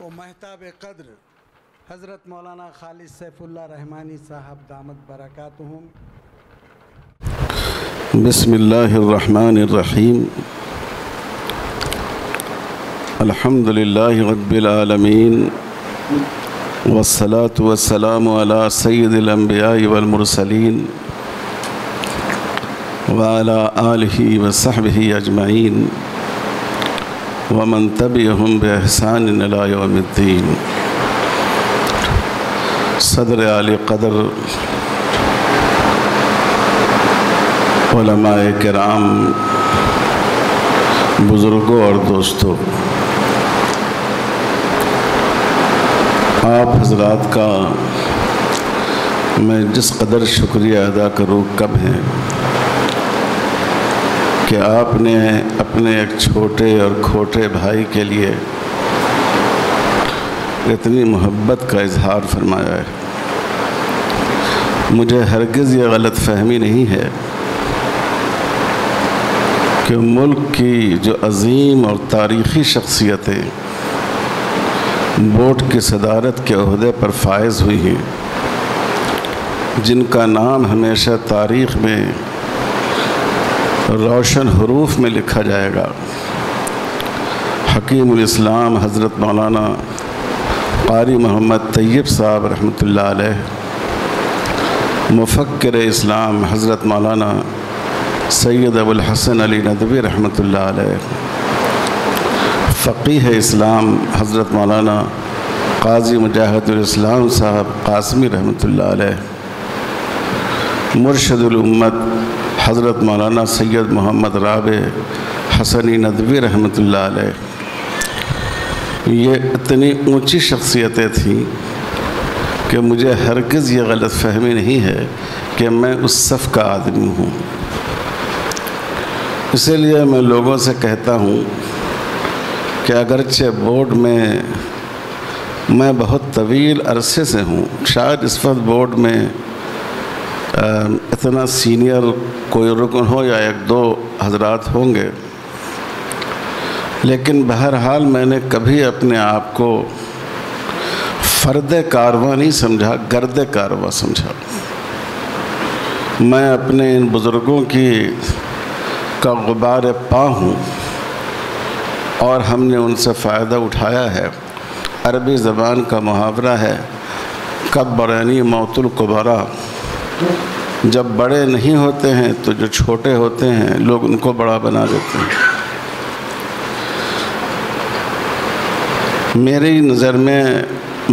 و محتاب قدر حضرت مولانا خالد سیف اللہ رحمانی صاحب دامت برکاتہم. بسم اللہ الرحمن الرحیم. الحمد للہ رب العالمین والصلاة والسلام علی سید الانبیاء والمرسلین وعلی آلہ وصحبہ اجمعین ومن تبعہم بإحسان الی یوم الدین. صدر عالی قدر، علماء کرام، بزرگوں اور دوستوں، آپ حضرات کا میں جس قدر شکریہ ادا کروں کم ہے کہ آپ نے اپنے ایک چھوٹے اور کھوٹے بھائی کے لیے اتنی محبت کا اظہار فرمایا ہے. مجھے ہرگز یہ غلط فہمی نہیں ہے کہ ملک کی جو عظیم اور تاریخی شخصیتیں ووٹ کی صدارت کے عہدے پر فائز ہوئی ہیں، جن کا نام ہمیشہ تاریخ میں روشن حروف میں لکھا جائے گا، حکیم الاسلام حضرت مولانا قاری محمد طیب صاحب رحمۃ اللہ علیہ، مفکر اسلام حضرت مولانا سید ابو الحسن علی ندوی رحمۃ اللہ علیہ، فقیہ اسلام حضرت مولانا قاضی مجاہد الاسلام صاحب قاسمی رحمۃ اللہ علیہ، مرشد الامت حضرت مولانا سید محمد رابع حسنی ندوی رحمۃ اللہ علیہ. یہ اتنی اونچی شخصیتیں تھیں کہ مجھے ہرگز یہ غلط فہمی نہیں ہے کہ میں اس صف کا آدمی ہوں. اسی لیے میں لوگوں سے کہتا ہوں کہ اگرچہ بورڈ میں بہت طویل عرصے سے ہوں، شاید اس وقت بورڈ میں اتنا سینئر کوئی رکن ہو یا ایک دو حضرات ہوں گے، لیکن بہرحال میں نے کبھی اپنے آپ کو فرد کارواں نہیں سمجھا، گرد کارواں سمجھا. میں اپنے ان بزرگوں کا غبار پا ہوں اور ہم نے ان سے فائدہ اٹھایا ہے. عربی زبان کا محاورہ ہے کبرانی موت الکبرا، جب بڑے نہیں ہوتے ہیں تو جو چھوٹے ہوتے ہیں لوگ ان کو بڑا بنا دیتے ہیں. میری نظر میں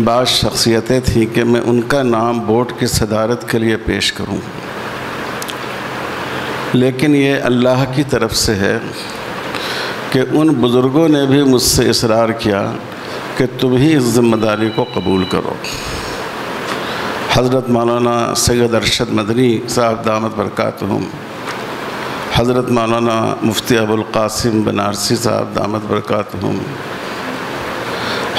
بعض شخصیتیں تھیں کہ میں ان کا نام بورڈ کی صدارت کے لیے پیش کروں، لیکن یہ اللہ کی طرف سے ہے کہ ان بزرگوں نے بھی مجھ سے اصرار کیا کہ تم ہی اس ذمہ داری کو قبول کرو. حضرت مولانا سید ارشد مدنی صاحب دامت برکاتہم، حضرت مولانا مفتی ابو القاسم بنارسی صاحب دامت برکاتہم،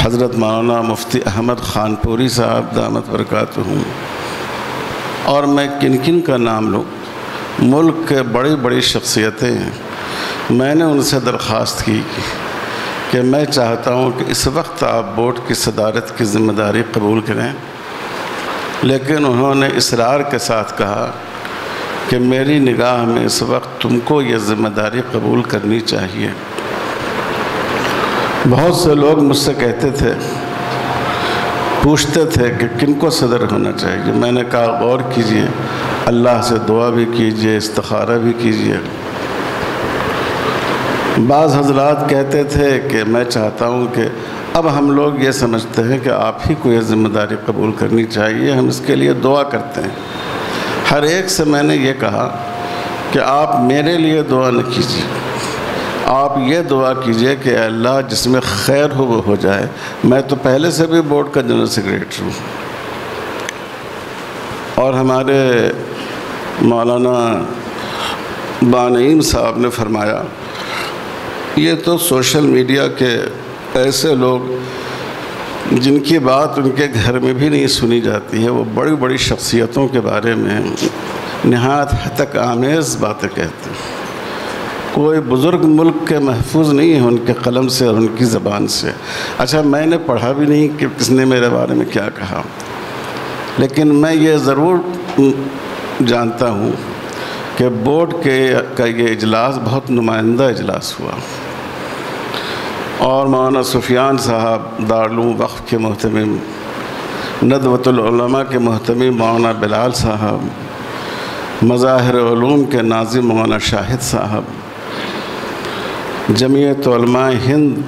حضرت مولانا مفتی احمد خانپوری صاحب دامت برکاتہم، اور میں کن کن کا نام لوں، ملک کے بڑی بڑی شخصیتیں ہیں. میں نے ان سے درخواست کی کہ میں چاہتا ہوں کہ اس وقت آپ بورڈ کی صدارت کی ذمہ داری قبول کریں، لیکن انہوں نے اصرار کے ساتھ کہا کہ میری نگاہ میں اس وقت تم کو یہ ذمہ داری قبول کرنی چاہیے. بہت سے لوگ مجھ سے کہتے تھے، پوچھتے تھے کہ کن کو صدر ہونا چاہیے. میں نے کہا غور کیجئے، اللہ سے دعا بھی کیجئے، استخارہ بھی کیجئے. بعض حضرات کہتے تھے کہ میں چاہتا ہوں کہ اب ہم لوگ یہ سمجھتے ہیں کہ آپ ہی کو یہ ذمہ داری قبول کرنی چاہیے، ہم اس کے لیے دعا کرتے ہیں. ہر ایک سے میں نے یہ کہا کہ آپ میرے لیے دعا نہ کیجیے، آپ یہ دعا کیجئے کہ اے اللہ جس میں خیر ہو وہ ہو جائے. میں تو پہلے سے بھی بورڈ کا جنرل سیکریٹری ہوں، اور ہمارے مولانا بانعیم صاحب نے فرمایا یہ تو سوشل میڈیا کے ایسے لوگ جن کی بات ان کے گھر میں بھی نہیں سنی جاتی ہے، وہ بڑی بڑی شخصیتوں کے بارے میں نہایت حتک آمیز باتیں کہتے ہیں. کوئی بزرگ ملک کے محفوظ نہیں ہے ان کے قلم سے اور ان کی زبان سے۔ اچھا، میں نے پڑھا بھی نہیں کہ کس نے میرے بارے میں کیا کہا، لیکن میں یہ ضرور جانتا ہوں کہ بورڈ کا یہ اجلاس بہت نمائندہ اجلاس ہوا، اور مولانا سفیان صاحب دارالعلوم وقف کے محتمم، ندوۃ العلماء کے محتمم مولانا بلال صاحب، مظاہر علوم کے ناظم مولانا شاہد صاحب، جمعیت علماء ہند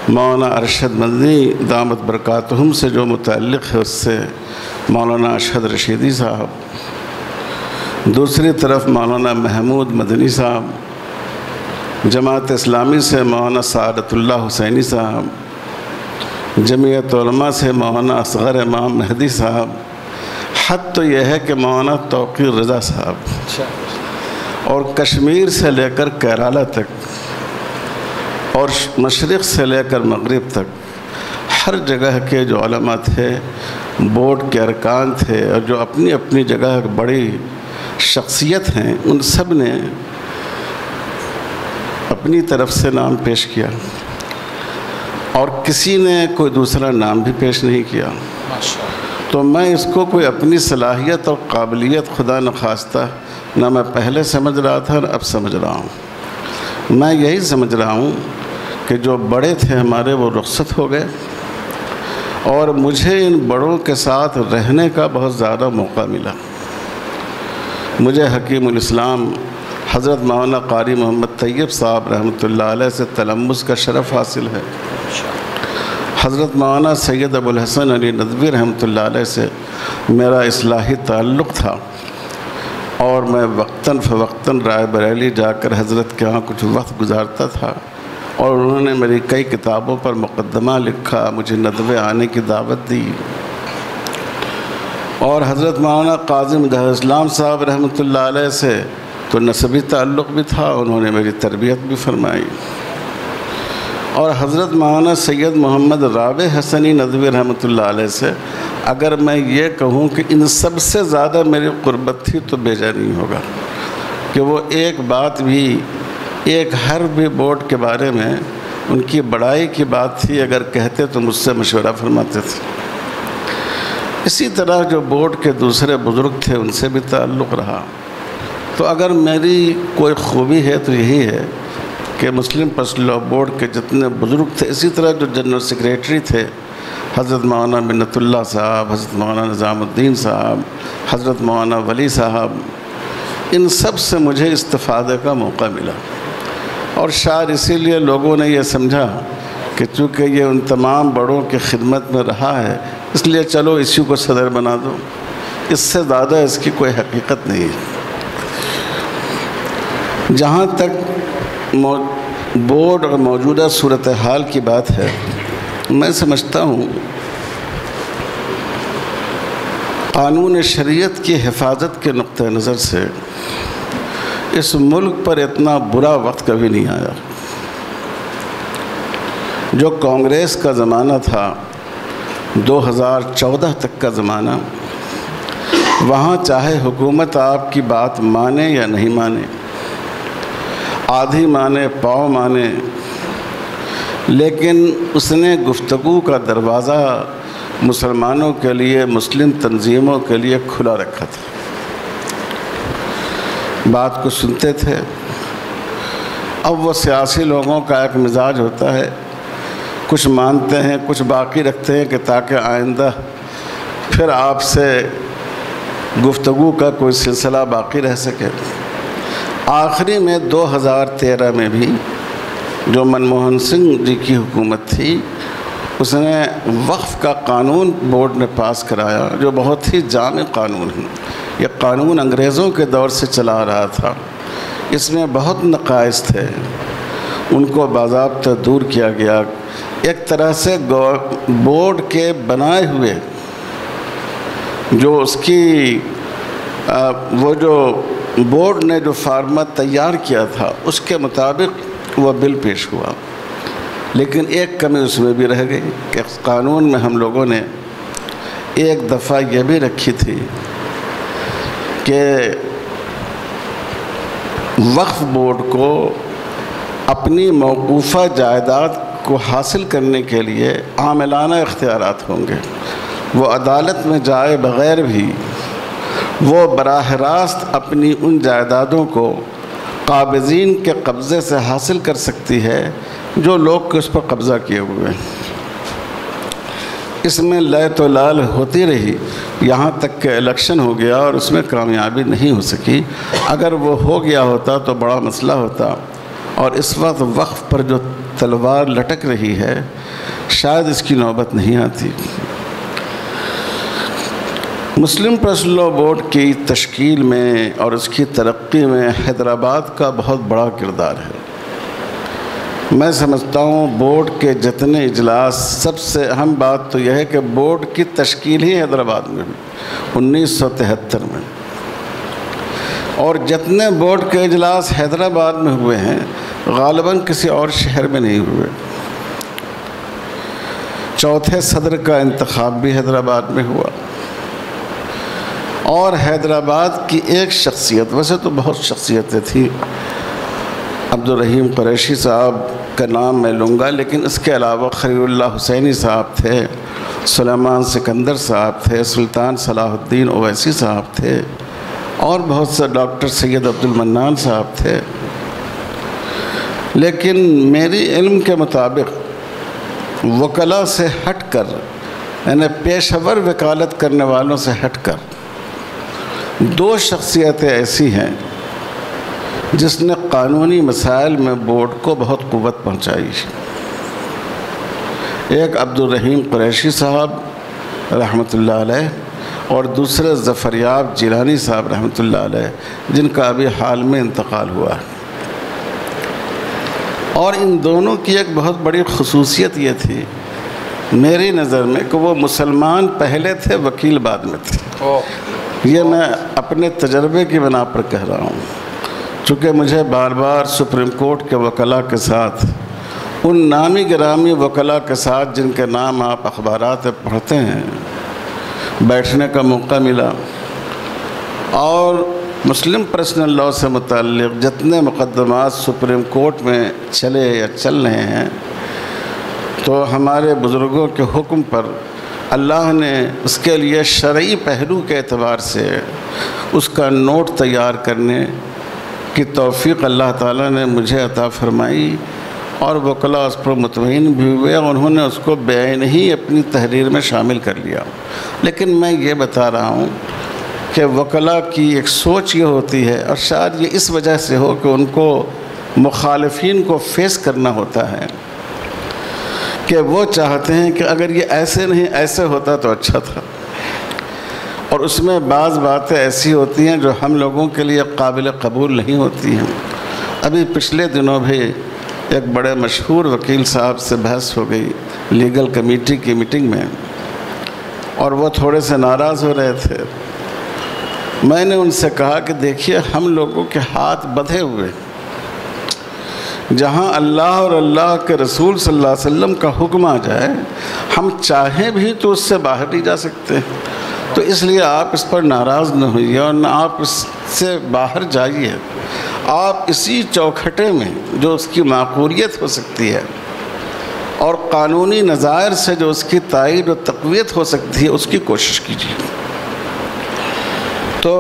مولانا ارشد مدنی دامت برکاتہم سے جو متعلق ہے اس سے مولانا اشہد رشیدی صاحب، دوسری طرف مولانا محمود مدنی صاحب، جماعت اسلامی سے مولانا سعادت اللہ حسینی صاحب، جمعیت علماء سے مولانا اصغر امام مہدی صاحب، حد تو یہ ہے کہ مولانا توقیر رضا صاحب، اور کشمیر سے لے کر کیرالہ تک اور مشرق سے لے کر مغرب تک ہر جگہ کے جو علماء تھے، بورڈ کے ارکان تھے، اور جو اپنی اپنی جگہ بڑی شخصیت ہیں، ان سب نے اپنی طرف سے نام پیش کیا، اور کسی نے کوئی دوسرا نام بھی پیش نہیں کیا۔ تو میں اس کو کوئی اپنی صلاحیت اور قابلیت خدا نخواستہ نہ میں پہلے سمجھ رہا تھا اور اب سمجھ رہا ہوں۔ میں یہی سمجھ رہا ہوں کہ جو بڑے تھے ہمارے وہ رخصت ہو گئے، اور مجھے ان بڑوں کے ساتھ رہنے کا بہت زیادہ موقع ملا۔ مجھے حکیم الاسلام حضرت مولانا قاری محمد طیب صاحب رحمۃ اللہ علیہ سے تلمس کا شرف حاصل ہے۔ حضرت مولانا سید ابو الحسن علی ندوی رحمۃ اللہ علیہ سے میرا اصلاحی تعلق تھا، اور میں وقتاً فوقتاً رائے بریلی جا کر حضرت کے ہاں کچھ وقت گزارتا تھا، اور انہوں نے میری کئی کتابوں پر مقدمہ لکھا، مجھے ندوے آنے کی دعوت دی۔ اور حضرت مولانا قاضی مظہر اسلام صاحب رحمۃ اللہ علیہ سے تو نسبی تعلق بھی تھا، انہوں نے میری تربیت بھی فرمائی۔ اور حضرت مولانا سید محمد رابع حسنی ندوی رحمۃ اللہ علیہ سے اگر میں یہ کہوں کہ ان سب سے زیادہ میری قربت تھی تو بیجا نہیں ہوگا، کہ وہ ایک بات بھی، ایک حرف بھی بورڈ کے بارے میں ان کی بڑائی کی بات تھی، اگر کہتے تو مجھ سے مشورہ فرماتے تھے۔ اسی طرح جو بورڈ کے دوسرے بزرگ تھے ان سے بھی تعلق رہا۔ تو اگر میری کوئی خوبی ہے تو یہی ہے کہ مسلم پرسنل لاء بورڈ کے جتنے بزرگ تھے، اسی طرح جو جنرل سیکریٹری تھے حضرت مولانا منت اللہ صاحب، حضرت مولانا نظام الدین صاحب، حضرت مولانا ولی صاحب، ان سب سے مجھے استفادے کا موقع ملا۔ اور شاید اسی لیے لوگوں نے یہ سمجھا کہ چونکہ یہ ان تمام بڑوں کی خدمت میں رہا ہے، اس لیے چلو اسی کو صدر بنا دو، اس سے زیادہ اس کی کوئی حقیقت نہیں ہے۔ جہاں تک بورڈ اور موجودہ صورتحال کی بات ہے، میں سمجھتا ہوں قانون شریعت کی حفاظت کے نقطہ نظر سے اس ملک پر اتنا برا وقت کبھی نہیں آیا۔ جو کانگریس کا زمانہ تھا، 2014 تک کا زمانہ، وہاں چاہے حکومت آپ کی بات مانے یا نہیں مانے، آدھی مانے پاؤ مانے، لیکن اس نے گفتگو کا دروازہ مسلمانوں کے لیے، مسلم تنظیموں کے لیے کھلا رکھا تھا۔ بات کو سنتے تھے۔ اب وہ سیاسی لوگوں کا ایک مزاج ہوتا ہے، کچھ مانتے ہیں، کچھ باقی رکھتے ہیں کہ تاکہ آئندہ پھر آپ سے گفتگو کا کوئی سلسلہ باقی رہ سکے۔ آخری میں 2013 میں بھی جو منموہن سنگھ جی کی حکومت تھی، اس نے وقف کا قانون بورڈ نے پاس کرایا، جو بہت ہی جامع قانون ہے۔ یہ قانون انگریزوں کے دور سے چلا آ رہا تھا، اس میں بہت نقائص تھے، ان کو باضابطہ دور کیا گیا۔ ایک طرح سے بورڈ کے بنائے ہوئے جو اس کی وہ جو بورڈ نے جو فارمیٹ تیار کیا تھا اس کے مطابق وہ بل پیش ہوا، لیکن ایک کمی اس میں بھی رہ گئی کہ قانون میں ہم لوگوں نے ایک دفعہ یہ بھی رکھی تھی کہ وقف بورڈ کو اپنی موقوفہ جائیداد کو حاصل کرنے کے لیے عاملانہ اختیارات ہوں گے۔ وہ عدالت میں جائے بغیر بھی وہ براہ راست اپنی ان جائیدادوں کو قابضین کے قبضے سے حاصل کر سکتی ہے جو لوگ اس پر قبضہ کیے ہوئے ہیں۔ اس میں لیت و لال ہوتی رہی یہاں تک کہ الیکشن ہو گیا اور اس میں کامیابی نہیں ہو سکی۔ اگر وہ ہو گیا ہوتا تو بڑا مسئلہ ہوتا، اور اس وقت وقف پر جو تلوار لٹک رہی ہے شاید اس کی نوبت نہیں آتی۔ مسلم پرسنل لاء بورڈ کی تشکیل میں اور اس کی ترقی میں حیدرآباد کا بہت بڑا کردار ہے۔ میں سمجھتا ہوں بورڈ کے جتنے اجلاس، سب سے اہم بات تو یہ ہے کہ بورڈ کی تشکیل ہی حیدرآباد میں ہوئی 1973 میں، اور جتنے بورڈ کے اجلاس حیدرآباد میں ہوئے ہیں غالباً کسی اور شہر میں نہیں ہوئے۔ چوتھے صدر کا انتخاب بھی حیدرآباد میں ہوا، اور حیدرآباد کی ایک شخصیت، ویسے تو بہت شخصیتیں تھیں، عبدالرحیم قریشی صاحب کا نام میں لوں گا، لیکن اس کے علاوہ خلیل اللہ حسینی صاحب تھے، سلیمان سکندر صاحب تھے، سلطان صلاح الدین اویسی صاحب تھے، اور بہت سے ڈاکٹر سید عبد المنان صاحب تھے۔ لیکن میری علم کے مطابق وکلاء سے ہٹ کر، یعنی پیشہ ور وکالت کرنے والوں سے ہٹ کر، دو شخصیتیں ایسی ہیں جس نے قانونی مسائل میں بورڈ کو بہت قوت پہنچائی۔ ایک عبدالرحیم قریشی صاحب رحمۃ اللہ علیہ، اور دوسرے ظفریاب جیلانی صاحب رحمۃ اللہ علیہ، جن کا ابھی حال میں انتقال ہوا ہے۔ اور ان دونوں کی ایک بہت بڑی خصوصیت یہ تھی میری نظر میں کہ وہ مسلمان پہلے تھے، وکیل بعد میں تھے۔ یہ میں اپنے تجربے کی بنا پر کہہ رہا ہوں، چونکہ مجھے بار بار سپریم کورٹ کے وکلاء کے ساتھ، ان نامی گرامی وکلاء کے ساتھ جن کے نام آپ اخبارات میں پڑھتے ہیں، بیٹھنے کا موقع ملا، اور مسلم پرسنل لاء سے متعلق جتنے مقدمات سپریم کورٹ میں چلے یا چل رہے ہیں، تو ہمارے بزرگوں کے حکم پر اللہ نے اس کے لیے شرعی پہلو کے اعتبار سے اس کا نوٹ تیار کرنے کی توفیق اللہ تعالیٰ نے مجھے عطا فرمائی، اور وکلاء اس پر مطمئن بھی ہوئے، اور انہوں نے اس کو بعین ہی اپنی تحریر میں شامل کر لیا۔ لیکن میں یہ بتا رہا ہوں کہ وکلاء کی ایک سوچ یہ ہوتی ہے، اور شاید یہ اس وجہ سے ہو کہ ان کو مخالفین کو فیس کرنا ہوتا ہے، کہ وہ چاہتے ہیں کہ اگر یہ ایسے نہیں ایسے ہوتا تو اچھا تھا، اور اس میں بعض باتیں ایسی ہوتی ہیں جو ہم لوگوں کے لیے قابل قبول نہیں ہوتی ہیں۔ ابھی پچھلے دنوں بھی ایک بڑے مشہور وکیل صاحب سے بحث ہو گئی لیگل کمیٹی کی میٹنگ میں، اور وہ تھوڑے سے ناراض ہو رہے تھے۔ میں نے ان سے کہا کہ دیکھیے، ہم لوگوں کے ہاتھ بدھے ہوئے، جہاں اللہ اور اللہ کے رسول صلی اللہ علیہ وسلم کا حکم آ جائے، ہم چاہیں بھی تو اس سے باہر نہیں جا سکتے۔ تو اس لیے آپ اس پر ناراض نہ ہوئیے، اور نہ آپ اس سے باہر جائیے، آپ اسی چوکھٹے میں جو اس کی معقولیت ہو سکتی ہے اور قانونی نظائر سے جو اس کی تائید و تقویت ہو سکتی ہے، اس کی کوشش کیجیے۔ تو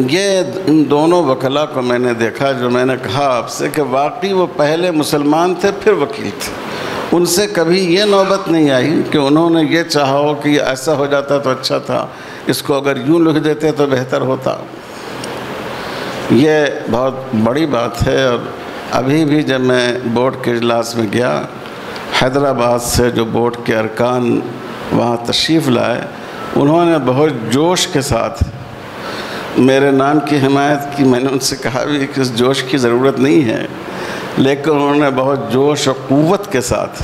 یہ ان دونوں وکلاء کو میں نے دیکھا، جو میں نے کہا آپ سے کہ واقعی وہ پہلے مسلمان تھے پھر وکیل تھے، ان سے کبھی یہ نوبت نہیں آئی کہ انہوں نے یہ چاہا ہو کہ یہ ایسا ہو جاتا تو اچھا تھا، اس کو اگر یوں لکھ دیتے تو بہتر ہوتا۔ یہ بہت بڑی بات ہے۔ اور ابھی بھی جب میں بورڈ کے اجلاس میں گیا، حیدرآباد سے جو بورڈ کے ارکان وہاں تشریف لائے، انہوں نے بہت جوش کے ساتھ میرے نام کی حمایت کی۔ میں نے ان سے کہا بھی کہ اس جوش کی ضرورت نہیں ہے، لیکن انہوں نے بہت جوش و قوت کے ساتھ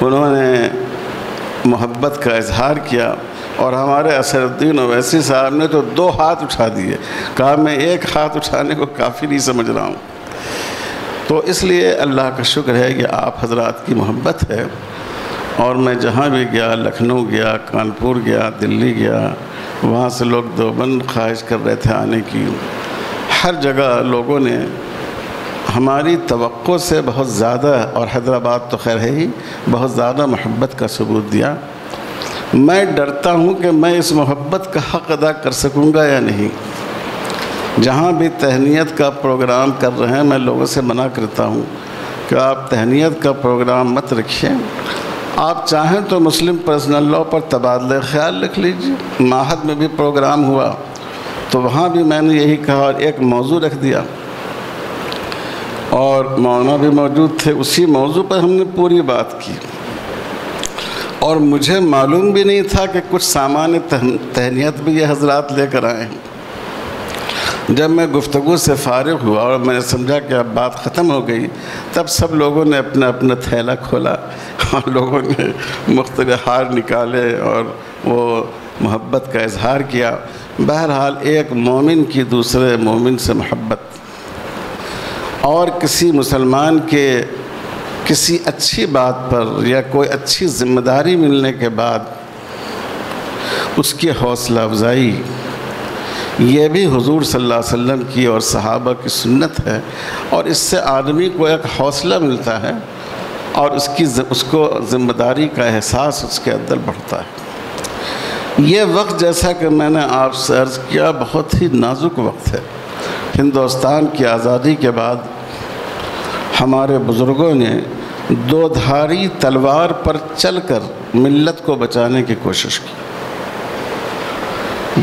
انہوں نے محبت کا اظہار کیا، اور ہمارے اسد الدین اویسی صاحب نے تو 2 ہاتھ اٹھا دیے، کہا میں 1 ہاتھ اٹھانے کو کافی نہیں سمجھ رہا ہوں۔ تو اس لیے اللہ کا شکر ہے کہ آپ حضرات کی محبت ہے، اور میں جہاں بھی گیا، لکھنؤ گیا، کانپور گیا، دلی گیا، وہاں سے لوگ دیوبند خواہش کر رہے تھے آنے کی، ہر جگہ لوگوں نے ہماری توقع سے بہت زیادہ، اور حیدرآباد تو خیر ہے ہی، بہت زیادہ محبت کا ثبوت دیا۔ میں ڈرتا ہوں کہ میں اس محبت کا حق ادا کر سکوں گا یا نہیں۔ جہاں بھی تہنیت کا پروگرام کر رہے ہیں، میں لوگوں سے منع کرتا ہوں کہ آپ تہنیت کا پروگرام مت رکھیے، آپ چاہیں تو مسلم پرسنل لاء پر تبادلہ خیال رکھ لیجیے۔ معہد میں بھی پروگرام ہوا تو وہاں بھی میں نے یہی کہا اور ایک موضوع رکھ دیا، اور مولانا بھی موجود تھے، اسی موضوع پر ہم نے پوری بات کی، اور مجھے معلوم بھی نہیں تھا کہ کچھ سامان تہنیت بھی یہ حضرات لے کر آئے ہیں۔ جب میں گفتگو سے فارغ ہوا اور میں نے سمجھا کہ اب بات ختم ہو گئی، تب سب لوگوں نے اپنا اپنا تھیلا کھولا اور لوگوں نے مختلف ہار نکالے اور وہ محبت کا اظہار کیا۔ بہرحال ایک مومن کی دوسرے مومن سے محبت، اور کسی مسلمان کے کسی اچھی بات پر یا کوئی اچھی ذمہ داری ملنے کے بعد اس کی حوصلہ افزائی، یہ بھی حضور صلی اللہ علیہ وسلم کی اور صحابہ کی سنت ہے، اور اس سے آدمی کو ایک حوصلہ ملتا ہے اور اس کو ذمہ داری کا احساس اس کے اندر بڑھتا ہے۔ یہ وقت، جیسا کہ میں نے آپ سے عرض کیا، بہت ہی نازک وقت ہے۔ ہندوستان کی آزادی کے بعد ہمارے بزرگوں نے دو دھاری تلوار پر چل کر ملت کو بچانے کی کوشش کی۔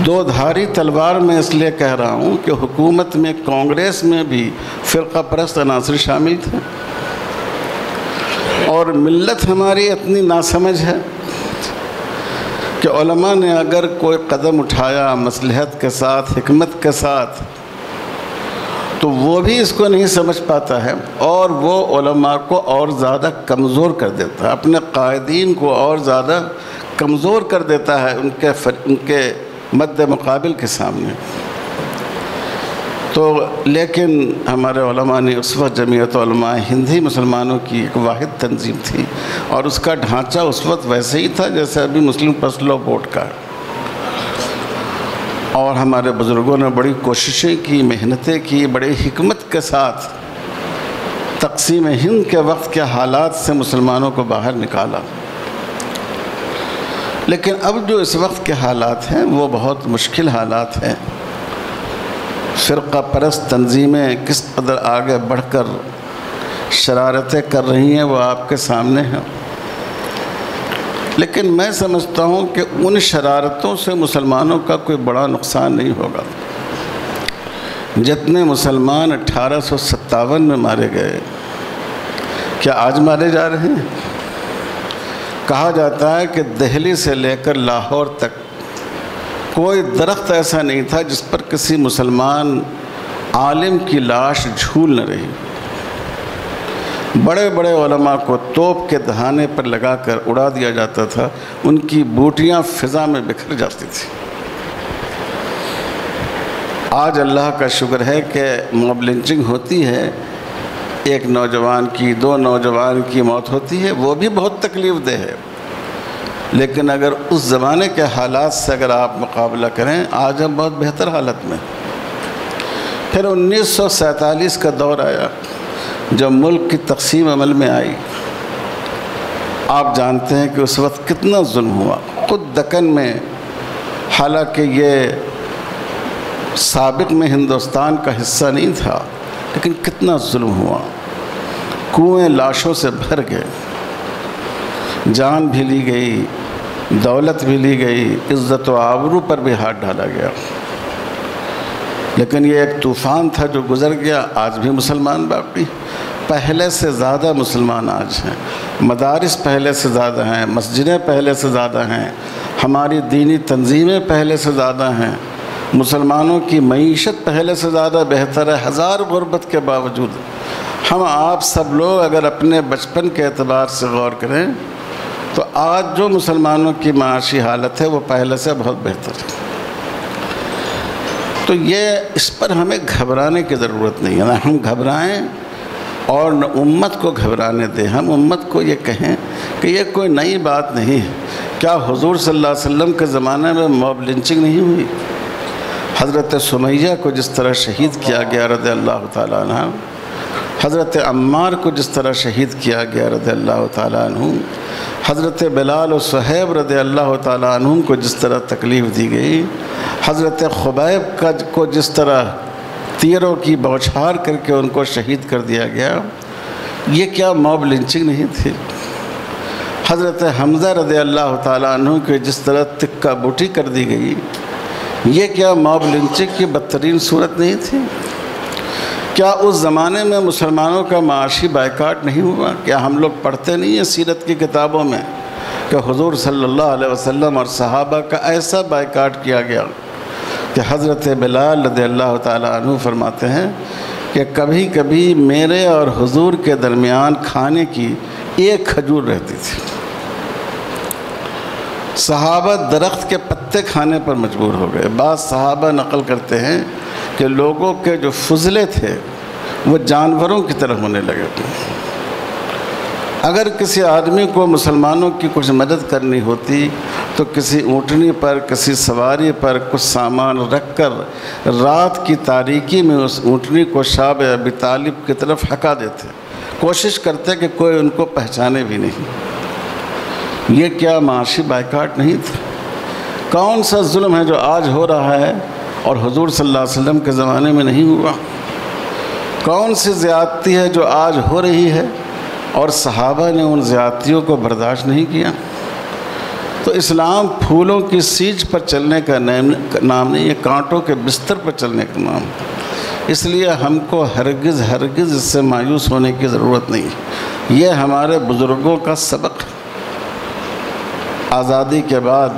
دو دھاری تلوار میں اس لیے کہہ رہا ہوں کہ حکومت میں، کانگریس میں بھی فرقہ پرست عناصر شامل تھے، اور ملت ہماری اتنی ناسمجھ ہے کہ علماء نے اگر کوئی قدم اٹھایا مصلحت کے ساتھ، حکمت کے ساتھ، تو وہ بھی اس کو نہیں سمجھ پاتا ہے، اور وہ علماء کو اور زیادہ کمزور کر دیتا ہے، اپنے قائدین کو اور زیادہ کمزور کر دیتا ہے ان کے مد مقابل کے سامنے۔ تو لیکن ہمارے علماء نے اس وقت جمعیت علماء ہند ہی مسلمانوں کی ایک واحد تنظیم تھی، اور اس کا ڈھانچہ اس وقت ویسے ہی تھا جیسے ابھی مسلم پرسنل لاء بورڈ کا ہے، اور ہمارے بزرگوں نے بڑی کوششیں کی، محنتیں کی، بڑی حکمت کے ساتھ تقسیم ہند کے وقت کے حالات سے مسلمانوں کو باہر نکالا۔ لیکن اب جو اس وقت کے حالات ہیں وہ بہت مشکل حالات ہیں۔ فرقہ پرست تنظیمیں کس قدر آگے بڑھ کر شرارتیں کر رہی ہیں وہ آپ کے سامنے ہیں، لیکن میں سمجھتا ہوں کہ ان شرارتوں سے مسلمانوں کا کوئی بڑا نقصان نہیں ہوگا۔ جتنے مسلمان 1857 میں مارے گئے، کیا آج مارے جا رہے ہیں؟ کہا جاتا ہے کہ دہلی سے لے کر لاہور تک کوئی درخت ایسا نہیں تھا جس پر کسی مسلمان عالم کی لاش جھول نہ رہی۔ بڑے بڑے علماء کو توپ کے دہانے پر لگا کر اڑا دیا جاتا تھا، ان کی بوٹیاں فضا میں بکھر جاتی تھیں۔ آج اللہ کا شکر ہے کہ موب لنچنگ ہوتی ہے، ایک نوجوان کی، دو نوجوان کی موت ہوتی ہے، وہ بھی بہت تکلیف دہ ہے، لیکن اگر اس زمانے کے حالات سے اگر آپ مقابلہ کریں، آج ہم بہت بہتر حالت میں۔ پھر 1947 کا دور آیا جب ملک کی تقسیم عمل میں آئی۔ آپ جانتے ہیں کہ اس وقت کتنا ظلم ہوا۔ خود دکن میں، حالانکہ یہ سابق میں ہندوستان کا حصہ نہیں تھا، لیکن کتنا ظلم ہوا۔ کنویں لاشوں سے بھر گئے، جان بھی لی گئی، دولت بھی لی گئی، عزت و آبرو پر بھی ہاتھ ڈالا گیا، لیکن یہ ایک طوفان تھا جو گزر گیا۔ آج بھی مسلمان باقی، پہلے سے زیادہ مسلمان آج ہیں، مدارس پہلے سے زیادہ ہیں، مسجدیں پہلے سے زیادہ ہیں، ہماری دینی تنظیمیں پہلے سے زیادہ ہیں، مسلمانوں کی معیشت پہلے سے زیادہ بہتر ہے۔ ہزار غربت کے باوجود ہم آپ سب لوگ اگر اپنے بچپن کے اعتبار سے غور کریں تو آج جو مسلمانوں کی معاشی حالت ہے وہ پہلے سے بہت بہتر ہے۔ تو یہ اس پر ہمیں گھبرانے کی ضرورت نہیں ہے، نہ ہم گھبرائیں اور نہ امت کو گھبرانے دیں۔ ہم امت کو یہ کہیں کہ یہ کوئی نئی بات نہیں ہے۔ کیا حضور صلی اللہ علیہ وسلم کے زمانے میں موب لنچنگ نہیں ہوئی؟ حضرت سمیہ کو جس طرح شہید کیا گیا رضی اللہ تعالیٰ عنہ، حضرت عمار کو جس طرح شہید کیا گیا رضی اللہ تعالیٰ عنہ، حضرت بلال و صہیب رضی اللہ تعالیٰ عنہ کو جس طرح تکلیف دی گئی، حضرت خبیب کو جس طرح تیروں کی بوچھار کر کے ان کو شہید کر دیا گیا، یہ کیا موب لنچنگ نہیں تھی؟ حضرت حمزہ رضی اللہ تعالیٰ عنہ کو جس طرح تکہ بوٹی کر دی گئی، یہ کیا موب لنچنگ کی بدترین صورت نہیں تھی؟ کیا اس زمانے میں مسلمانوں کا معاشی بائیکاٹ نہیں ہوا؟ کیا ہم لوگ پڑھتے نہیں ہیں سیرت کی کتابوں میں کہ حضور صلی اللہ علیہ وسلم اور صحابہ کا ایسا بائیکاٹ کیا گیا کہ حضرت بلال رضی اللہ تعالیٰ عنہ فرماتے ہیں کہ کبھی کبھی میرے اور حضور کے درمیان کھانے کی ایک کھجور رہتی تھی۔ صحابہ درخت کے پتے کھانے پر مجبور ہو گئے۔ بعض صحابہ نقل کرتے ہیں کہ لوگوں کے جو فضلے تھے وہ جانوروں کی طرح ہونے لگے۔ اگر کسی آدمی کو مسلمانوں کی کچھ مدد کرنی ہوتی تو کسی اونٹنی پر، کسی سواری پر کچھ سامان رکھ کر رات کی تاریکی میں اس اونٹنی کو شاب ابی طالب کی طرف ہکا دیتے، کوشش کرتے کہ کوئی ان کو پہچانے بھی نہیں۔ یہ کیا معاشی بائیکاٹ نہیں تھا؟ کون سا ظلم ہے جو آج ہو رہا ہے اور حضور صلی اللہ علیہ وسلم کے زمانے میں نہیں ہوا؟ کون سی زیادتی ہے جو آج ہو رہی ہے اور صحابہ نے ان زیادتیوں کو برداشت نہیں کیا؟ تو اسلام پھولوں کی سیج پر چلنے کا نام نہیں، یہ کانٹوں کے بستر پر چلنے کا نام۔ اس لیے ہم کو ہرگز اس سے مایوس ہونے کی ضرورت نہیں۔ یہ ہمارے بزرگوں کا سبق ہے۔ آزادی کے بعد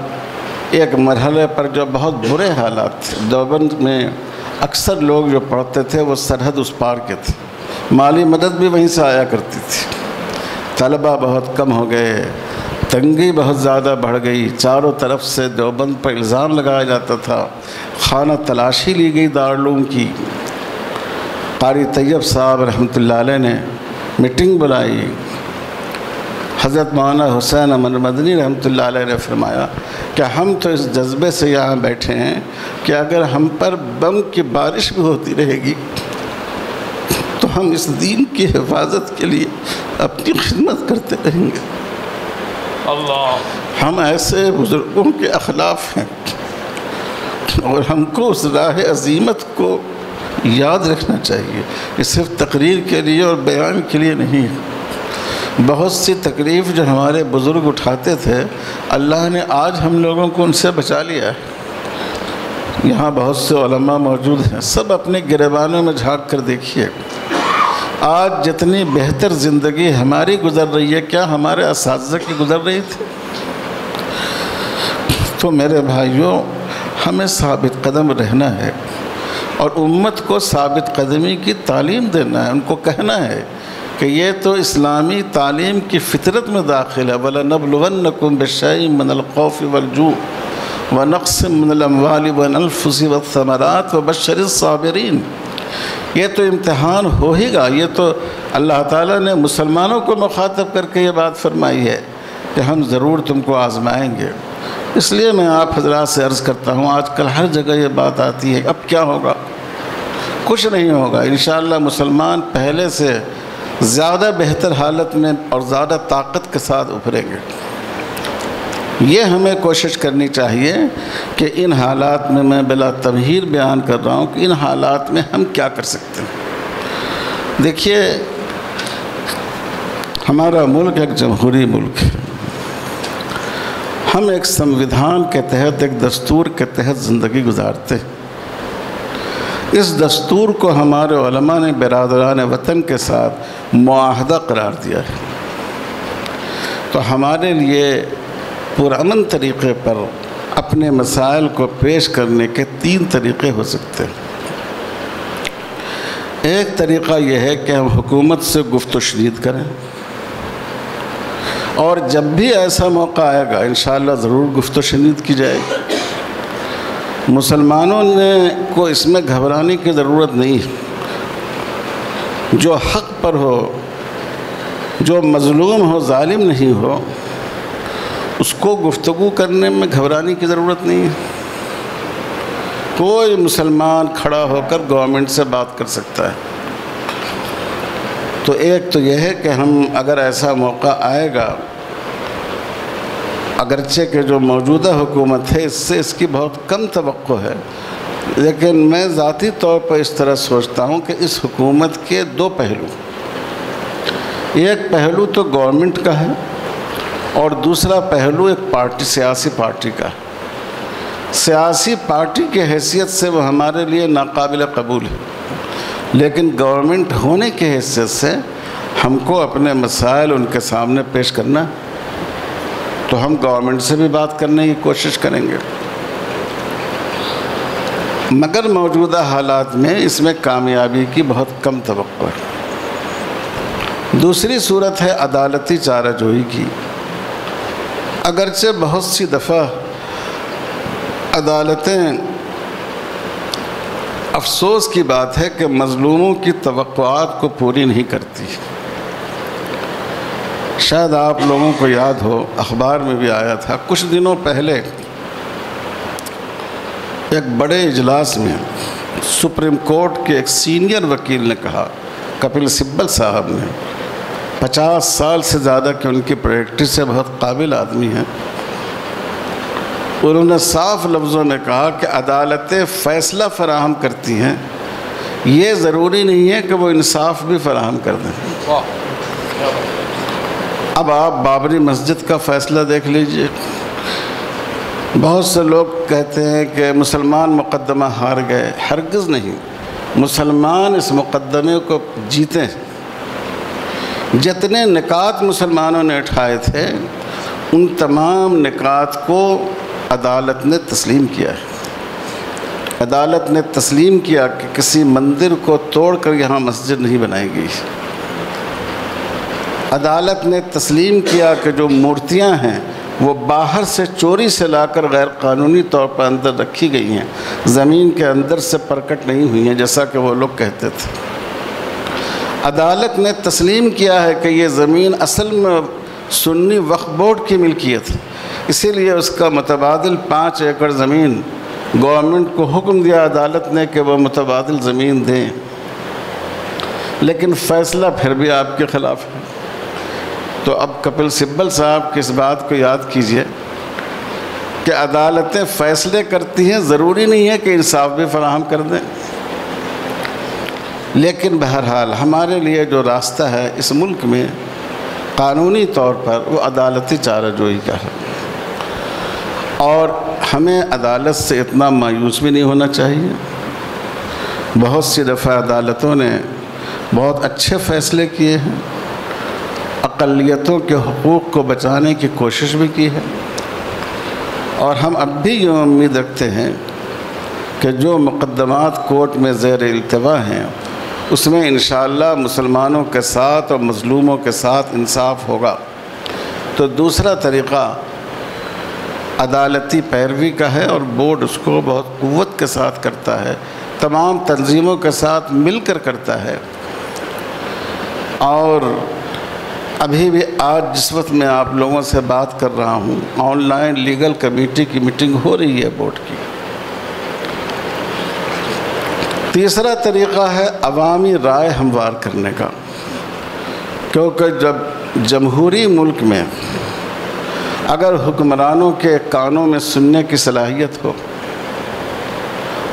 ایک مرحلے پر جو بہت برے حالات تھے، دیوبند میں اکثر لوگ جو پڑھتے تھے وہ سرحد اس پار کے تھے، مالی مدد بھی وہیں سے آیا کرتی تھی، طلبہ بہت کم ہو گئے، تنگی بہت زیادہ بڑھ گئی، چاروں طرف سے دیوبند پر الزام لگایا جاتا تھا، خانہ تلاشی لی گئی دارالعلوم کی۔ قاری طیب صاحب رحمۃ اللہ علیہ نے میٹنگ بلائی، حضرت مولانا حسین احمد مدنی رحمۃ اللہ علیہ نے فرمایا کہ ہم تو اس جذبے سے یہاں بیٹھے ہیں کہ اگر ہم پر بم کی بارش بھی ہوتی رہے گی تو ہم اس دین کی حفاظت کے لیے اپنی خدمت کرتے رہیں گے۔ اللہ، ہم ایسے بزرگوں کے اخلاف ہیں اور ہم کو اس راہ عظیمت کو یاد رکھنا چاہیے۔ یہ صرف تقریر کے لیے اور بیان کے لیے نہیں ہے۔ بہت سی تکلیف جو ہمارے بزرگ اٹھاتے تھے، اللہ نے آج ہم لوگوں کو ان سے بچا لیا ہے۔ یہاں بہت سے علماء موجود ہیں، سب اپنے گریبانوں میں جھانک کر دیکھیے، آج جتنی بہتر زندگی ہماری گزر رہی ہے، کیا ہمارے اساتذہ کی گزر رہی تھی؟ تو میرے بھائیوں، ہمیں ثابت قدم رہنا ہے اور امت کو ثابت قدمی کی تعلیم دینا ہے، ان کو کہنا ہے کہ یہ تو اسلامی تعلیم کی فطرت میں داخل ہے۔ وَلَنَبْلُوَنَّكُمْ بِشَيْءٍ مِّنَ الْخَوْفِ وَالْجُوعِ وَنَقْصٍ مِّنَ الْأَمْوَالِ وَالْأَنفُسِ وَالثَّمَرَاتِ وَبَشِّرِ الصَّابِرِينَ۔ یہ تو امتحان ہو ہی گا۔ یہ تو اللہ تعالیٰ نے مسلمانوں کو مخاطب کر کے یہ بات فرمائی ہے کہ ہم ضرور تم کو آزمائیں گے۔ اس لیے میں آپ حضرات سے عرض کرتا ہوں، آج کل ہر جگہ یہ بات آتی ہے، اب کیا ہوگا؟ کچھ نہیں ہوگا۔ انشاءاللہ مسلمان پہلے سے زیادہ بہتر حالت میں اور زیادہ طاقت کے ساتھ ابھریں گے۔ یہ ہمیں کوشش کرنی چاہیے کہ ان حالات میں، میں بلا تمہید بیان کر رہا ہوں کہ ان حالات میں ہم کیا کر سکتے ہیں۔ دیکھیے، ہمارا ملک ایک جمہوری ملک ہے، ہم ایک سمویدھان کے تحت، ایک دستور کے تحت زندگی گزارتے ہیں۔ اس دستور کو ہمارے علماء نے برادران وطن کے ساتھ معاہدہ قرار دیا ہے۔ تو ہمارے لیے پرامن طریقے پر اپنے مسائل کو پیش کرنے کے 3 طریقے ہو سکتے ہیں۔ ایک طریقہ یہ ہے کہ ہم حکومت سے گفت و شنید کریں، اور جب بھی ایسا موقع آئے گا انشاءاللہ ضرور گفت و شنید کی جائے گی۔ مسلمانوں کو اس میں گھبرانے کی ضرورت نہیں ہے۔ جو حق پر ہو، جو مظلوم ہو، ظالم نہیں ہو، اس کو گفتگو کرنے میں گھبرانے کی ضرورت نہیں ہے۔ کوئی مسلمان کھڑا ہو کر گورنمنٹ سے بات کر سکتا ہے۔ تو ایک تو یہ ہے کہ ہم اگر ایسا موقع آئے گا، اگرچہ کہ جو موجودہ حکومت ہے اس سے اس کی بہت کم توقع ہے، لیکن میں ذاتی طور پر اس طرح سوچتا ہوں کہ اس حکومت کے دو پہلو، ایک پہلو تو گورنمنٹ کا ہے اور دوسرا پہلو ایک سیاسی پارٹی کا ہے۔ سیاسی پارٹی کی حیثیت سے وہ ہمارے لیے ناقابل قبول ہے، لیکن گورنمنٹ ہونے کی حیثیت سے ہم کو اپنے مسائل ان کے سامنے پیش کرنا، تو ہم گورنمنٹ سے بھی بات کرنے کی کوشش کریں گے، مگر موجودہ حالات میں اس میں کامیابی کی بہت کم توقع ہے۔ دوسری صورت ہے عدالتی چارہ جوئی کی۔ اگرچہ بہت سی دفعہ عدالتیں، افسوس کی بات ہے کہ مظلوموں کی توقعات کو پوری نہیں کرتی۔ شاید آپ لوگوں کو یاد ہو، اخبار میں بھی آیا تھا کچھ دنوں پہلے، ایک بڑے اجلاس میں سپریم کورٹ کے ایک سینئر وکیل نے کہا، کپل سبل صاحب نے، 50 سال سے زیادہ کی ان کی پریکٹس سے بہت قابل آدمی ہیں، انہوں نے صاف لفظوں میں کہا کہ عدالتیں فیصلہ فراہم کرتی ہیں، یہ ضروری نہیں ہے کہ وہ انصاف بھی فراہم کر دیں۔ اب آپ بابری مسجد کا فیصلہ دیکھ لیجئے، بہت سے لوگ کہتے ہیں کہ مسلمان مقدمہ ہار گئے، ہرگز نہیں، مسلمان اس مقدمے کو جیتے ہیں۔ جتنے نکات مسلمانوں نے اٹھائے تھے ان تمام نکات کو عدالت نے تسلیم کیا ہے۔ عدالت نے تسلیم کیا کہ کسی مندر کو توڑ کر یہاں مسجد نہیں بنائی گئی۔ عدالت نے تسلیم کیا کہ جو مورتیاں ہیں وہ باہر سے چوری سے لا کر غیر قانونی طور پر اندر رکھی گئی ہیں، زمین کے اندر سے پرکٹ نہیں ہوئی ہیں جیسا کہ وہ لوگ کہتے تھے۔ عدالت نے تسلیم کیا ہے کہ یہ زمین اصل میں سنی وقف بورڈ کی ملکیت ہے، اسی لیے اس کا متبادل 5 ایکڑ زمین گورنمنٹ کو حکم دیا عدالت نے کہ وہ متبادل زمین دیں، لیکن فیصلہ پھر بھی آپ کے خلاف ہے۔ تو اب کپل سبل صاحب کی اس بات کو یاد کیجئے کہ عدالتیں فیصلے کرتی ہیں، ضروری نہیں ہے کہ انصاف بھی فراہم کر دیں، لیکن بہرحال ہمارے لیے جو راستہ ہے اس ملک میں قانونی طور پر وہ عدالتی چارہ جوئی کا ہے، اور ہمیں عدالت سے اتنا مایوس بھی نہیں ہونا چاہیے۔ بہت سی دفعہ عدالتوں نے بہت اچھے فیصلے کیے ہیں، اقلیتوں کے حقوق کو بچانے کی کوشش بھی کی ہے، اور ہم اب بھی یہ امید رکھتے ہیں کہ جو مقدمات کورٹ میں زیر التوا ہیں اس میں انشاءاللہ مسلمانوں کے ساتھ اور مظلوموں کے ساتھ انصاف ہوگا۔ تو دوسرا طریقہ عدالتی پیروی کا ہے، اور بورڈ اس کو بہت قوت کے ساتھ کرتا ہے، تمام تنظیموں کے ساتھ مل کر کرتا ہے۔ اور ابھی بھی آج جس وقت میں آپ لوگوں سے بات کر رہا ہوں، آن لائن لیگل کمیٹی کی میٹنگ ہو رہی ہے بورڈ کی۔ تیسرا طریقہ ہے عوامی رائے ہموار کرنے کا، کیونکہ جب جمہوری ملک میں اگر حکمرانوں کے کانوں میں سننے کی صلاحیت ہو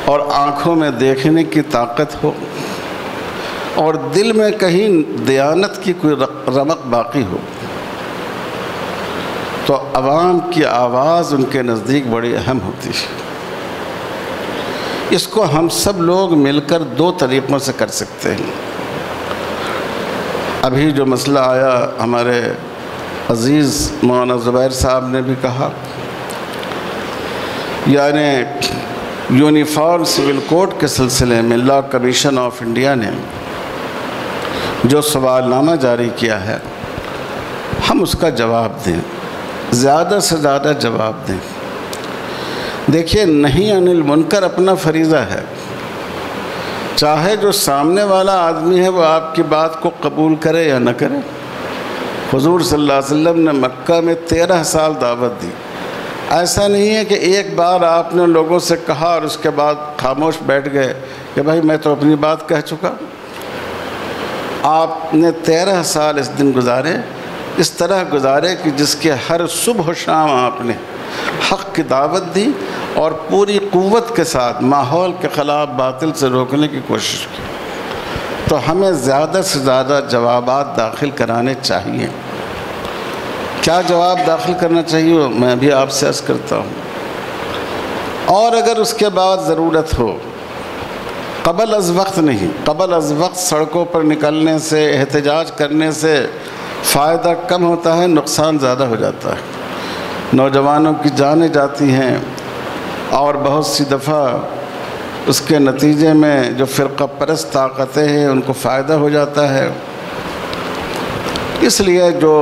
اور آنکھوں میں دیکھنے کی طاقت ہو اور دل میں کہیں دیانت کی کوئی رمق باقی ہو، تو عوام کی آواز ان کے نزدیک بڑی اہم ہوتی ہے۔ اس کو ہم سب لوگ مل کر 2 طریقوں سے کر سکتے ہیں۔ ابھی جو مسئلہ آیا، ہمارے عزیز مولانا زبیر صاحب نے بھی کہا، یعنی یونیفارم سول کوڈ کے سلسلے میں لا کمیشن آف انڈیا نے جو سوال نامہ جاری کیا ہے، ہم اس کا جواب دیں، زیادہ سے زیادہ جواب دیں۔ دیکھیے، نہیں عن المنکر اپنا فریضہ ہے، چاہے جو سامنے والا آدمی ہے وہ آپ کی بات کو قبول کرے یا نہ کرے۔ حضور صلی اللہ علیہ وسلم نے مکہ میں 13 سال دعوت دی، ایسا نہیں ہے کہ ایک بار آپ نے لوگوں سے کہا اور اس کے بعد خاموش بیٹھ گئے کہ بھائی میں تو اپنی بات کہہ چکا۔ آپ نے 13 سال اس دن گزارے، اس طرح گزارے کہ جس کے ہر صبح و شام آپ نے حق کی دعوت دی اور پوری قوت کے ساتھ ماحول کے خلاف باطل سے روکنے کی کوشش کی۔ تو ہمیں زیادہ سے زیادہ جوابات داخل کرانے چاہیے۔ کیا جواب داخل کرنا چاہیے میں بھی آپ سے عرض کرتا ہوں، اور اگر اس کے بعد ضرورت ہو، قبل از وقت نہیں، قبل از وقت سڑکوں پر نکلنے سے، احتجاج کرنے سے فائدہ کم ہوتا ہے، نقصان زیادہ ہو جاتا ہے، نوجوانوں کی جانیں جاتی ہیں، اور بہت سی دفعہ اس کے نتیجے میں جو فرقہ پرست طاقتیں ہیں ان کو فائدہ ہو جاتا ہے۔ اس لیے جو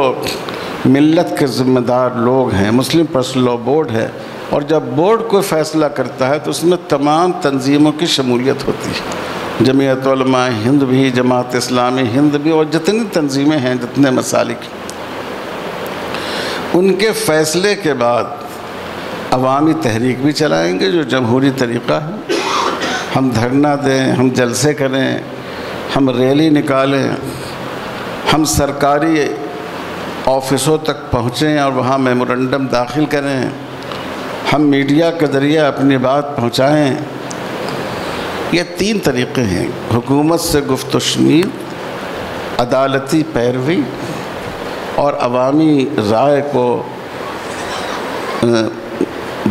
ملت کے ذمہ دار لوگ ہیں، مسلم پرسنل لاء بورڈ ہے، اور جب بورڈ کوئی فیصلہ کرتا ہے تو اس میں تمام تنظیموں کی شمولیت ہوتی ہے، جمعیت علماء ہند بھی، جماعت اسلامی ہند بھی، اور جتنی تنظیمیں ہیں، جتنے مسالک، ان کے فیصلے کے بعد عوامی تحریک بھی چلائیں گے جو جمہوری طریقہ ہے۔ ہم دھرنا دیں، ہم جلسے کریں، ہم ریلی نکالیں، ہم سرکاری آفسوں تک پہنچیں اور وہاں میمورنڈم داخل کریں، ہم میڈیا کے ذریعے اپنی بات پہنچائیں۔ یہ 3 طریقے ہیں: حکومت سے گفت و شنید، عدالتی پیروی، اور عوامی رائے کو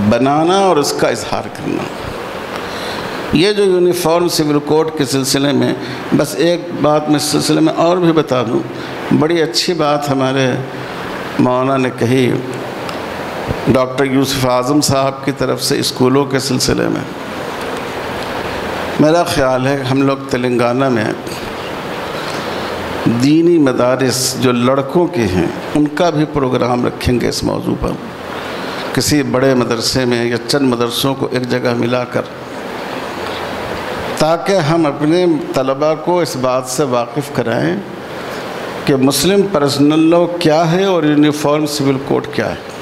بنانا اور اس کا اظہار کرنا۔ یہ جو یونیفارم سول کوڈ کے سلسلے میں، بس ایک بات میں اس سلسلے میں اور بھی بتا دوں، بڑی اچھی بات ہمارے مولانا نے کہی ڈاکٹر یوسف اعظم صاحب کی طرف سے اسکولوں کے سلسلے میں۔ میرا خیال ہے کہ ہم لوگ تلنگانہ میں دینی مدارس جو لڑکوں کے ہیں ان کا بھی پروگرام رکھیں گے اس موضوع پر، کسی بڑے مدرسے میں یا چند مدرسوں کو ایک جگہ ملا کر، تاکہ ہم اپنے طلباء کو اس بات سے واقف کرائیں کہ مسلم پرسنل لاء کیا ہے اور یونیفارم سول کوڈ کیا ہے،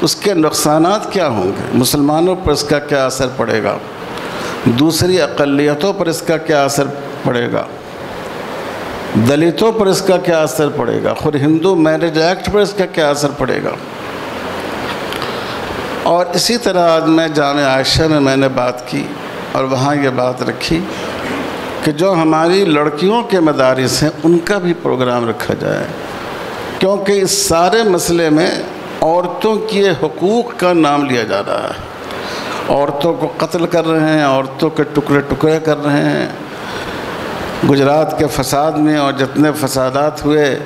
اس کے نقصانات کیا ہوں گے، مسلمانوں پر اس کا کیا اثر پڑے گا، دوسری اقلیتوں پر اس کا کیا اثر پڑے گا، دلتوں پر اس کا کیا اثر پڑے گا، خود ہندو میرج ایکٹ پر اس کا کیا اثر پڑے گا۔ اور اسی طرح آج میں جامعہ عائشہ میں نے بات کی اور وہاں یہ بات رکھی کہ جو ہماری لڑکیوں کے مدارس ہیں ان کا بھی پروگرام رکھا جائے، کیونکہ اس سارے مسئلے میں عورتوں کے حقوق کا نام لیا جا رہا ہے، عورتوں کو قتل کر رہے ہیں، عورتوں کے ٹکڑے ٹکڑے کر رہے ہیں۔ گجرات کے فساد میں اور جتنے فسادات ہوئے،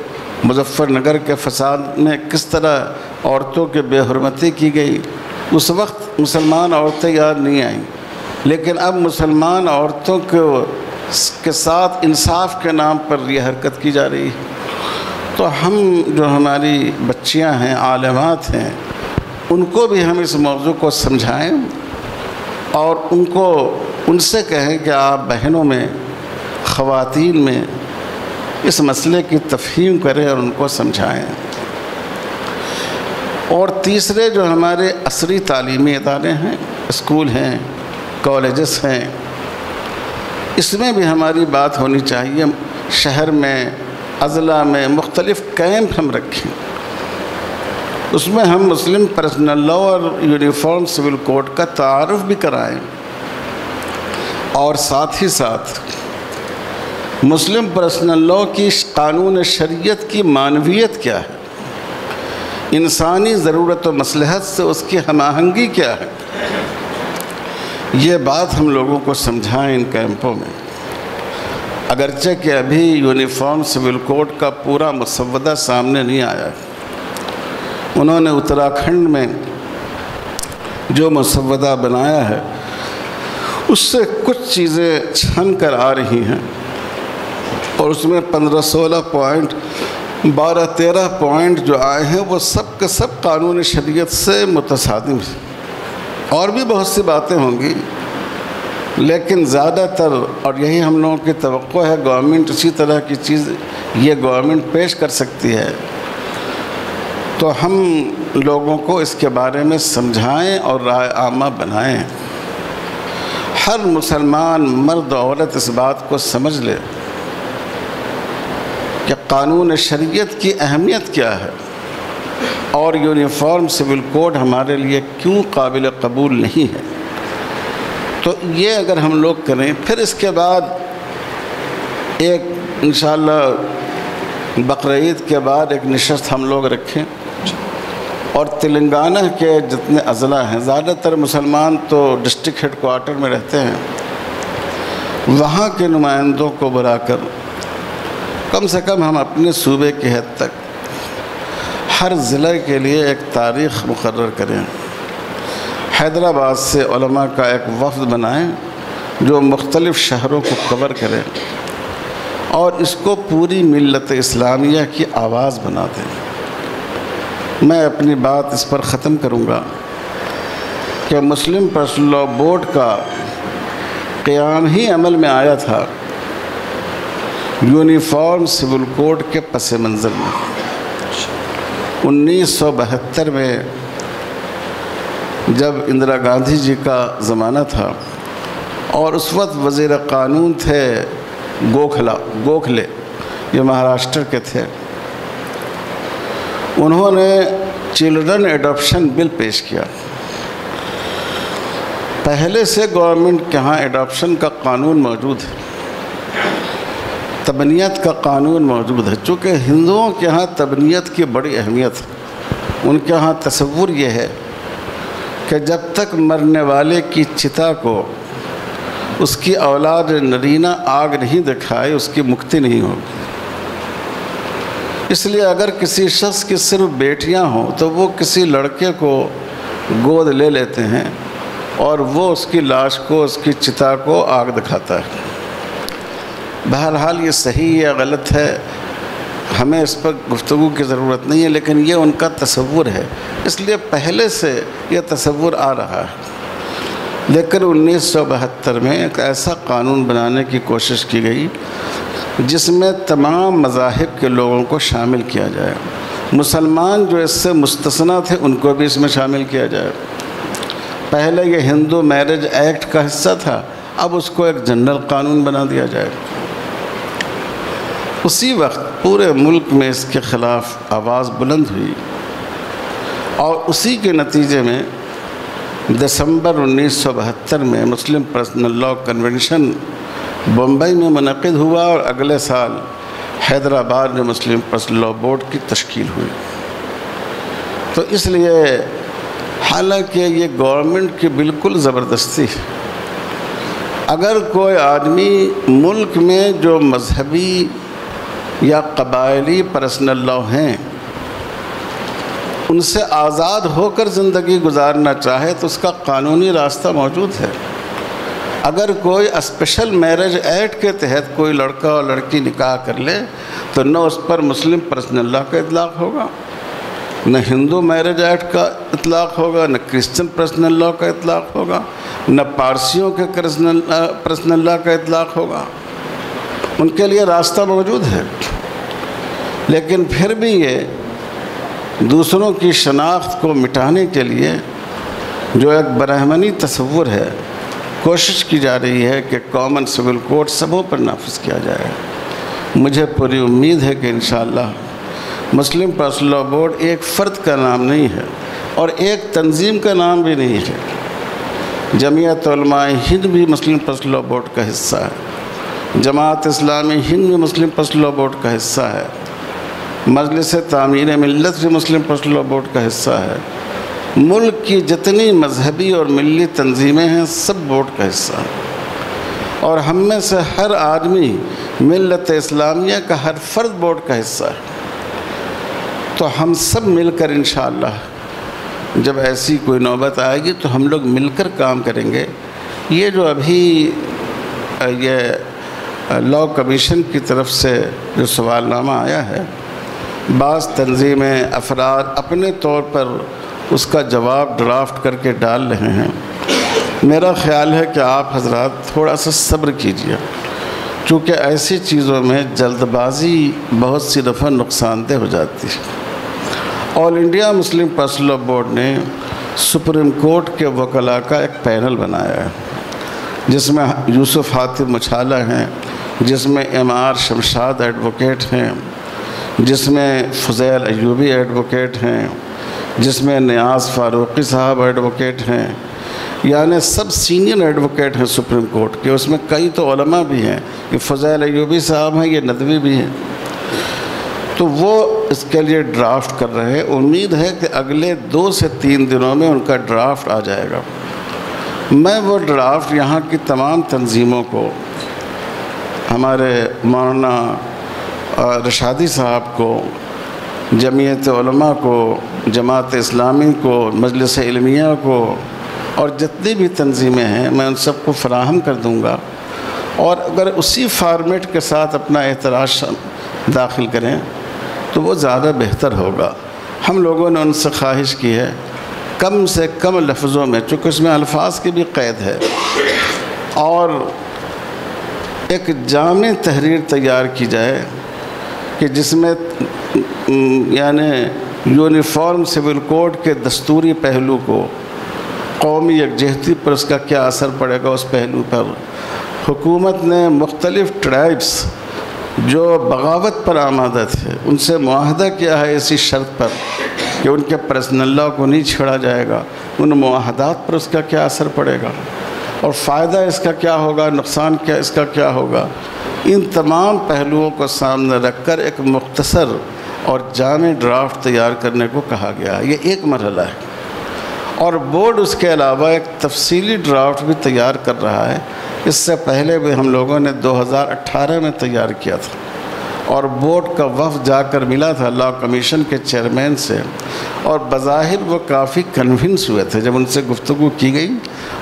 مظفر نگر کے فساد میں کس طرح عورتوں کے بے حرمتی کی گئی، اس وقت مسلمان عورتیں یاد نہیں آئیں، لیکن اب مسلمان عورتوں کے ساتھ انصاف کے نام پر یہ حرکت کی جا رہی ہے۔ تو ہم جو ہماری بچیاں ہیں، عالمات ہیں، ان کو بھی ہم اس موضوع کو سمجھائیں اور ان سے کہیں کہ آپ بہنوں میں، خواتین میں اس مسئلے کی تفہیم کریں اور ان کو سمجھائیں۔ اور تیسرے جو ہمارے عصری تعلیمی ادارے ہیں، اسکول ہیں، کالجز ہیں، اس میں بھی ہماری بات ہونی چاہیے۔ شہر میں، اضلاع میں مختلف کیمپ ہم رکھیں، اس میں ہم مسلم پرسنل لاء اور یونیفارم سول کوڈ کا تعارف بھی کرائیں، اور ساتھ ہی ساتھ مسلم پرسنل لاء کی قانون شریعت کی معنویت کیا ہے، انسانی ضرورت و مصلحت سے اس کی ہم آہنگی کیا ہے، یہ بات ہم لوگوں کو سمجھائیں ان کیمپوں میں۔ اگرچہ کہ ابھی یونیفارم سول کوڈ کا پورا مسودہ سامنے نہیں آیا، انہوں نے اتراکھنڈ میں جو مسودہ بنایا ہے اس سے کچھ چیزیں چھن کر آ رہی ہیں، اور اس میں 15-16 پوائنٹ، 12-13 پوائنٹ جو آئے ہیں وہ سب کے سب قانون شریعت سے متصادم ہیں۔ اور بھی بہت سی باتیں ہوں گی، لیکن زیادہ تر، اور یہی ہم لوگوں کی توقع ہے، گورنمنٹ اسی طرح کی چیز یہ گورنمنٹ پیش کر سکتی ہے، تو ہم لوگوں کو اس کے بارے میں سمجھائیں اور رائے عامہ بنائیں۔ ہر مسلمان مرد و عورت اس بات کو سمجھ لے کہ قانون شریعت کی اہمیت کیا ہے اور یونیفارم سول کوڈ ہمارے لیے کیوں قابل قبول نہیں ہے. تو یہ اگر ہم لوگ کریں، پھر اس کے بعد ایک انشاءاللہ بقرعید کے بعد ایک نشست ہم لوگ رکھیں، اور تلنگانہ کے جتنے اضلاع ہیں، زیادہ تر مسلمان تو ڈسٹرکٹ ہیڈ کوارٹر میں رہتے ہیں، وہاں کے نمائندوں کو بلا کر کم سے کم ہم اپنے صوبے کی حد تک ہر ضلع کے لیے ایک تاریخ مقرر کریں. حیدرآباد سے علماء کا ایک وفد بنائیں جو مختلف شہروں کو کور کرے اور اس کو پوری ملت اسلامیہ کی آواز بنا دیں. میں اپنی بات اس پر ختم کروں گا کہ مسلم پرسنل لاء بورڈ کا قیام ہی عمل میں آیا تھا یونیفارم سول کوڈ کے پس منظر میں. 1972 میں جب اندرا گاندھی جی کا زمانہ تھا اور اس وقت وزیر قانون تھے گوکھلے، یہ مہاراشٹر کے تھے. انہوں نے چلڈرن ایڈاپشن بل پیش کیا. پہلے سے گورنمنٹ کے ہاں ایڈاپشن کا قانون موجود ہے، تبنیت کا قانون موجود ہے. چونکہ ہندوؤں کے ہاں تبنیت کی بڑی اہمیت ہے. ان کے ہاں تصور یہ ہے کہ جب تک مرنے والے کی چتا کو اس کی اولاد نرینہ آگ نہیں دکھائے اس کی مکتی نہیں ہوگی. اس لیے اگر کسی شخص کی صرف بیٹیاں ہوں تو وہ کسی لڑکے کو گود لے لیتے ہیں اور وہ اس کی لاش کو، اس کی چتا کو آگ دکھاتا ہے. بہرحال یہ صحیح یا غلط ہے، ہمیں اس پر گفتگو کی ضرورت نہیں ہے، لیکن یہ ان کا تصور ہے، اس لیے پہلے سے یہ تصور آ رہا ہے. لیکن 1972 میں ایک ایسا قانون بنانے کی کوشش کی گئی جس میں تمام مذاہب کے لوگوں کو شامل کیا جائے. مسلمان جو اس سے مستثنیٰ تھے ان کو بھی اس میں شامل کیا جائے. پہلے یہ ہندو میرج ایکٹ کا حصہ تھا، اب اس کو ایک جنرل قانون بنا دیا جائے. اسی وقت پورے ملک میں اس کے خلاف آواز بلند ہوئی اور اسی کے نتیجے میں دسمبر 1972 میں مسلم پرسنل لاء کنونشن بمبئی میں منعقد ہوا اور اگلے سال حیدرآباد میں مسلم پرسنل لاء بورڈ کی تشکیل ہوئی. تو اس لیے حالانکہ یہ گورنمنٹ کی بالکل زبردستی ہے، اگر کوئی آدمی ملک میں جو مذہبی یا قبائلی پرسنل لاء ہیں ان سے آزاد ہو کر زندگی گزارنا چاہے تو اس کا قانونی راستہ موجود ہے. اگر کوئی اسپیشل میرج ایکٹ کے تحت کوئی لڑکا اور لڑکی نکاح کر لے تو نہ اس پر مسلم پرسنل لاء کا اطلاق ہوگا، نہ ہندو میرج ایکٹ کا اطلاق ہوگا، نہ کرسچن پرسنل لاء کا اطلاق ہوگا، نہ پارسیوں کے پرسنل لاء کا اطلاق ہوگا. ان کے لیے راستہ موجود ہے. لیکن پھر بھی یہ دوسروں کی شناخت کو مٹانے کے لیے جو ایک برہمنی تصور ہے، کوشش کی جا رہی ہے کہ کامن سول کوڈ سبوں پر نافذ کیا جائے. مجھے پوری امید ہے کہ انشاءاللہ مسلم پرسنل لاء بورڈ ایک فرد کا نام نہیں ہے اور ایک تنظیم کا نام بھی نہیں ہے. جمعیت علماء ہند بھی مسلم پرسنل لاء بورڈ کا حصہ ہے، جماعت اسلامی ہند بھی مسلم پرسنل لاء بورڈ کا حصہ ہے، مجلس تعمیر ملت بھی مسلم پرسنل لاء بورڈ کا حصہ ہے. ملک کی جتنی مذہبی اور ملی تنظیمیں ہیں سب بورڈ کا حصہ ہے، اور ہم میں سے ہر آدمی ملت اسلامیہ کا ہر فرد بورڈ کا حصہ ہے. تو ہم سب مل کر انشاءاللہ جب ایسی کوئی نوبت آئے گی تو ہم لوگ مل کر کام کریں گے. یہ جو ابھی یہ لاء کمیشن کی طرف سے جو سوال نامہ آیا ہے، بعض تنظیمیں افراد اپنے طور پر اس کا جواب ڈرافٹ کر کے ڈال رہے ہیں. میرا خیال ہے کہ آپ حضرات تھوڑا سا صبر کیجیے، چونکہ ایسی چیزوں میں جلد بازی بہت سی دفعہ نقصان دہ ہو جاتی ہے. All India Muslim personal law board نے سپریم کورٹ کے وکلاء کا ایک پینل بنایا ہے جس میں یوسف حاتم مچھالہ ہیں، جس میں ایم آر شمشاد ایڈوکیٹ ہیں، جس میں فضیل ایوبی ایڈوکیٹ ہیں، جس میں نیاز فاروقی صاحب ایڈوکیٹ ہیں، یعنی سب سینئر ایڈوکیٹ ہیں سپریم کورٹ کے۔ اس میں کئی تو علماء بھی ہیں، یہ فضیل ایوبی صاحب ہیں، یہ ندوی بھی ہیں۔ تو وہ اس کے لیے ڈرافٹ کر رہے ہیں۔ امید ہے کہ اگلے 2 سے 3 دنوں میں ان کا ڈرافٹ آ جائے گا۔ میں وہ ڈرافٹ یہاں کی تمام تنظیموں کو، ہمارے مولانا رشادی صاحب کو، جمعیت علماء کو، جماعت اسلامی کو، مجلس علمیہ کو، اور جتنی بھی تنظیمیں ہیں میں ان سب کو فراہم کر دوں گا، اور اگر اسی فارمیٹ کے ساتھ اپنا اعتراض داخل کریں تو وہ زیادہ بہتر ہوگا۔ ہم لوگوں نے ان سے خواہش کی ہے کم سے کم لفظوں میں، چونکہ اس میں الفاظ کی بھی قید ہے، اور ایک جامع تحریر تیار کی جائے کہ جس میں یعنی یونیفارم سول کوڈ کے دستوری پہلو کو، قومی یکجہتی پر اس کا کیا اثر پڑے گا، اس پہلو پر حکومت نے مختلف ٹرائبس جو بغاوت پر آمادہ تھے ان سے معاہدہ کیا ہے اسی شرط پر کہ ان کے پرسنل لا کو نہیں چھیڑا جائے گا، ان معاہدات پر اس کا کیا اثر پڑے گا اور فائدہ اس کا کیا ہوگا، نقصان کیا اس کا کیا ہوگا، ان تمام پہلوؤں کو سامنے رکھ کر ایک مختصر اور جامع ڈرافٹ تیار کرنے کو کہا گیا ہے۔ یہ ایک مرحلہ ہے، اور بورڈ اس کے علاوہ ایک تفصیلی ڈرافٹ بھی تیار کر رہا ہے۔ اس سے پہلے بھی ہم لوگوں نے 2018 میں تیار کیا تھا، اور بورڈ کا وفد جا کر ملا تھا لاء کمیشن کے چیئرمین سے، اور بظاہر وہ کافی کنونس ہوئے تھے۔ جب ان سے گفتگو کی گئی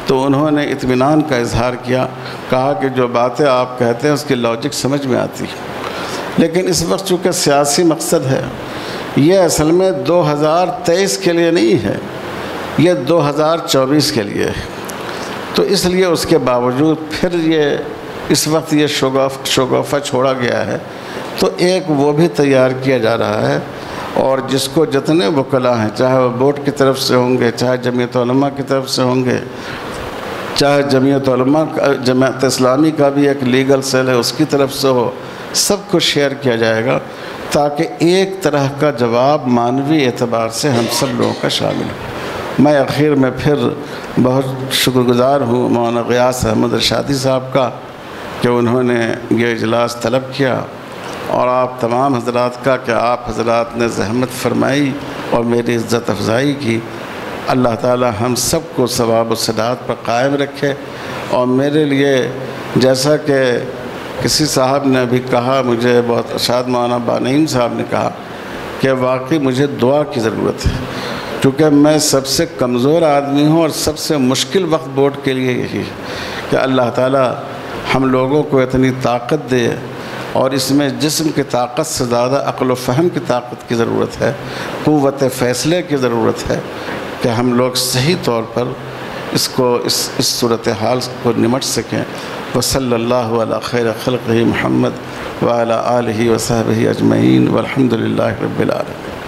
تو انہوں نے اطمینان کا اظہار کیا، کہا کہ جو باتیں آپ کہتے ہیں اس کی لاجک سمجھ میں آتی ہے، لیکن اس وقت چونکہ سیاسی مقصد ہے، یہ اصل میں 2023 کے لیے نہیں ہے، یہ 2024 کے لیے ہے۔ تو اس لیے اس کے باوجود پھر یہ اس وقت یہ شگوفہ چھوڑا گیا ہے، تو ایک وہ بھی تیار کیا جا رہا ہے، اور جس کو جتنے وکلاء ہیں، چاہے وہ بورڈ کی طرف سے ہوں گے، چاہے جمعیت علماء کی طرف سے ہوں گے، چاہے جمعیت علماء جماعت اسلامی کا بھی ایک لیگل سیل ہے اس کی طرف سے ہو، سب کو شیئر کیا جائے گا، تاکہ ایک طرح کا جواب معنوی اعتبار سے ہم سب لوگوں کا شامل ہو۔ میں اخیر میں پھر بہت شکر گزار ہوں مولانا غیاث احمد رشادی صاحب کا کہ انہوں نے یہ اجلاس طلب کیا، اور آپ تمام حضرات کا کہ آپ حضرات نے زحمت فرمائی اور میری عزت افزائی کی۔ اللہ تعالی ہم سب کو ثواب و سداد پر قائم رکھے، اور میرے لیے جیسا کہ کسی صاحب نے ابھی کہا، مجھے بہت ارشاد مولانا بانعیم صاحب نے کہا کہ واقعی مجھے دعا کی ضرورت ہے، کیونکہ میں سب سے کمزور آدمی ہوں، اور سب سے مشکل وقت بورڈ کے لیے یہی ہے کہ اللہ تعالی ہم لوگوں کو اتنی طاقت دے، اور اس میں جسم کی طاقت سے زیادہ عقل و فہم کی طاقت کی ضرورت ہے، قوت فیصلے کی ضرورت ہے کہ ہم لوگ صحیح طور پر اس صورتحال کو نمٹ سکیں۔ وصلی اللہ علی خیر خلقہ محمد وعلی آلہ وصحبہ اجمعین والحمد للہ رب العالمین۔